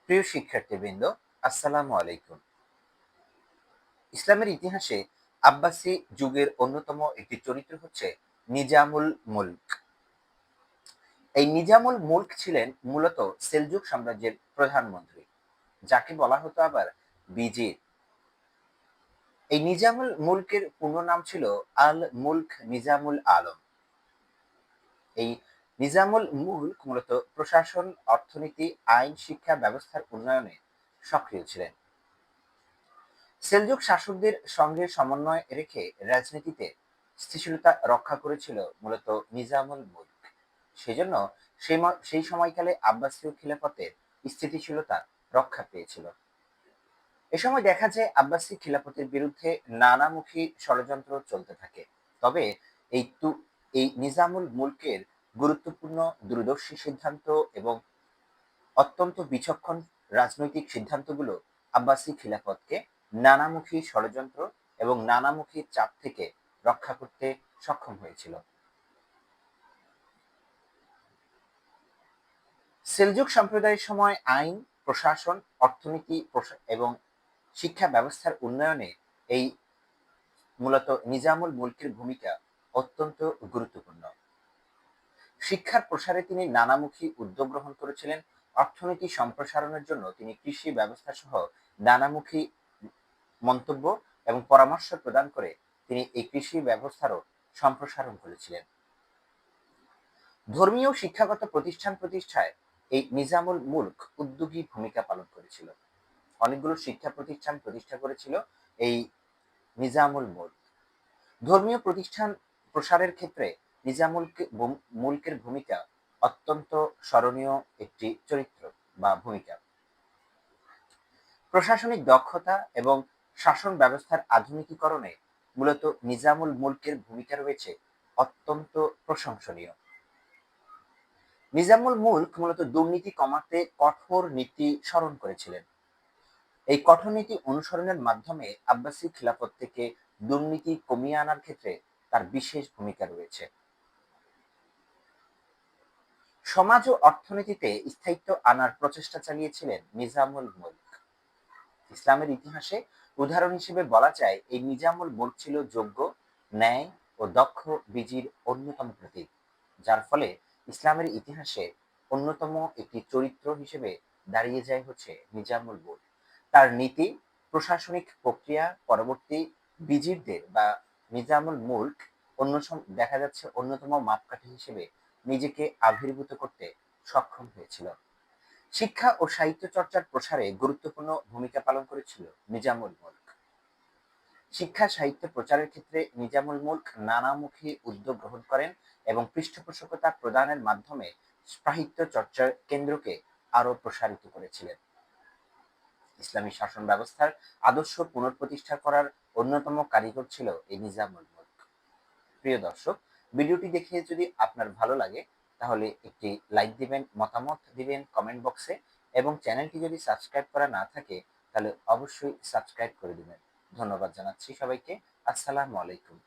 প্রিয় শিক্ষার্থীবৃন্দ, আসসালামু আলাইকুম। ইসলামের ইতিহাসে আব্বাসি যুগের অন্যতম একটি চরিত্র হচ্ছে নিজামুল মুলক। এই নিজামুল মুলক ছিলেন মূলত সেলজুক সাম্রাজ্যের প্রধানমন্ত্রী, যাকে বলা হতো আবার বিজির। এই নিজামুল মুলকের পূর্ণ নাম ছিল আল মুলক নিজামুল আলম। এই নিজামুল মুলক মূলত প্রশাসন, অর্থনীতি, আইন, শিক্ষা ব্যবস্থার উন্নয়নে সক্রিয় ছিলেন। সেলজুক শাসকদের সঙ্গে সমন্বয় রেখে রাজনীতিতে স্থিতিশীলতা রক্ষা করেছিল মূলত নিজামুল মুলক। সেজন্য সেই সময়কালে আব্বাসীয় খিলাফতের স্থিতিশীলতা রক্ষা পেয়েছিল। এ সময় দেখা যায় আব্বাসী খিলাফতের বিরুদ্ধে নানামুখী ষড়যন্ত্র চলতে থাকে। তবে এই এই নিজামুল মুলকের গুরুত্বপূর্ণ দূরদর্শী সিদ্ধান্ত এবং অত্যন্ত বিচক্ষণ রাজনৈতিক সিদ্ধান্তগুলো আব্বাসী খিলাফতকে নানামুখী ষড়যন্ত্র এবং নানামুখী চাপ থেকে রক্ষা করতে সক্ষম হয়েছিল। সেলজুক সম্প্রদায়ের সময় আইন, প্রশাসন, অর্থনীতি এবং শিক্ষা ব্যবস্থার উন্নয়নে এই মূলত নিজামুল মুলকের ভূমিকা অত্যন্ত গুরুত্বপূর্ণ। শিক্ষার প্রসারে তিনি নানামুখী উদ্যোগ গ্রহণ করেছিলেন। অর্থনীতি সম্প্রসারণের জন্য তিনি কৃষি ব্যবস্থা সহ নানামুখী মন্তব্য এবং পরামর্শ প্রদান করে তিনি এই কৃষি ব্যবস্থারও সম্প্রসারণ করেছিলেন। ধর্মীয় শিক্ষাগত প্রতিষ্ঠান প্রতিষ্ঠায় এই নিজামুল মুলক উদ্যোগী ভূমিকা পালন করেছিল। অনেকগুলো শিক্ষা প্রতিষ্ঠান প্রতিষ্ঠা করেছিল এই নিজামুল মুলক। ধর্মীয় প্রতিষ্ঠান প্রসারের ক্ষেত্রে নিজামুল মুলকের ভূমিকা অত্যন্ত স্মরণীয় একটি চরিত্র বা ভূমিকা। প্রশাসনিক দক্ষতা এবং শাসন ব্যবস্থার আধুনিকীকরণে মূলত নিজামুল মুলকের ভূমিকা রয়েছে অত্যন্ত প্রশংসনীয়। নিজামুল মুলক মূলত দুর্নীতি কমাতে কঠোর নীতি স্মরণ করেছিলেন। এই কঠোর নীতি অনুসরণের মাধ্যমে আব্বাসী খিলাফত থেকে দুর্নীতি কমিয়ে আনার ক্ষেত্রে তার বিশেষ ভূমিকা রয়েছে। সমাজ ও অর্থনীতিতে স্থায়িত্ব আনার প্রচেষ্টা চালিয়েছিলেন নিজামুল মুলক। ইসলামের ইতিহাসে উদাহরণ হিসেবে বলা যায় এই নিজামুল মুলক ছিল যোগ্য, ন্যায় ও দক্ষ বিজির অন্যতম প্রতীক, যার ফলে ইসলামের ইতিহাসে অন্যতম একটি চরিত্র হিসেবে দাঁড়িয়ে যায় হচ্ছে নিজামুল মুলক। তার নীতি, প্রশাসনিক প্রক্রিয়া পরবর্তী বিজিরদের বা নিজামুল মুলক দেখা যাচ্ছে অন্যতম মাপকাঠি হিসেবে নিজেকে আবির্ভূত করতে সক্ষম হয়েছিল। শিক্ষা ও সাহিত্য চর্চার প্রসারে গুরুত্বপূর্ণ ভূমিকা পালন করেছিল নিজামুল মুলক। শিক্ষা সাহিত্য প্রচারের ক্ষেত্রে নিজামুল মুলক নানামুখী উদ্যোগ গ্রহণ করেন এবং পৃষ্ঠপোষকতা প্রদানের মাধ্যমে সাহিত্য চর্চার কেন্দ্রকে আরো প্রসারিত করেছিলেন। ইসলামী শাসন ব্যবস্থার আদর্শ পুনঃপ্রতিষ্ঠা করার অন্যতম কারিগর ছিল এই নিজামুল মুলক। প্রিয় দর্শক, ভিডিওটি দেখে যদি আপনার ভালো লাগে তাহলে একটি লাইক দিবেন, মতামত দিবেন কমেন্ট বক্সে, এবং চ্যানেলটি যদি সাবস্ক্রাইব করা না থাকে তাহলে অবশ্যই সাবস্ক্রাইব করে দিবেন। ধন্যবাদ জানাচ্ছি সবাইকে। আসসালামু আলাইকুম।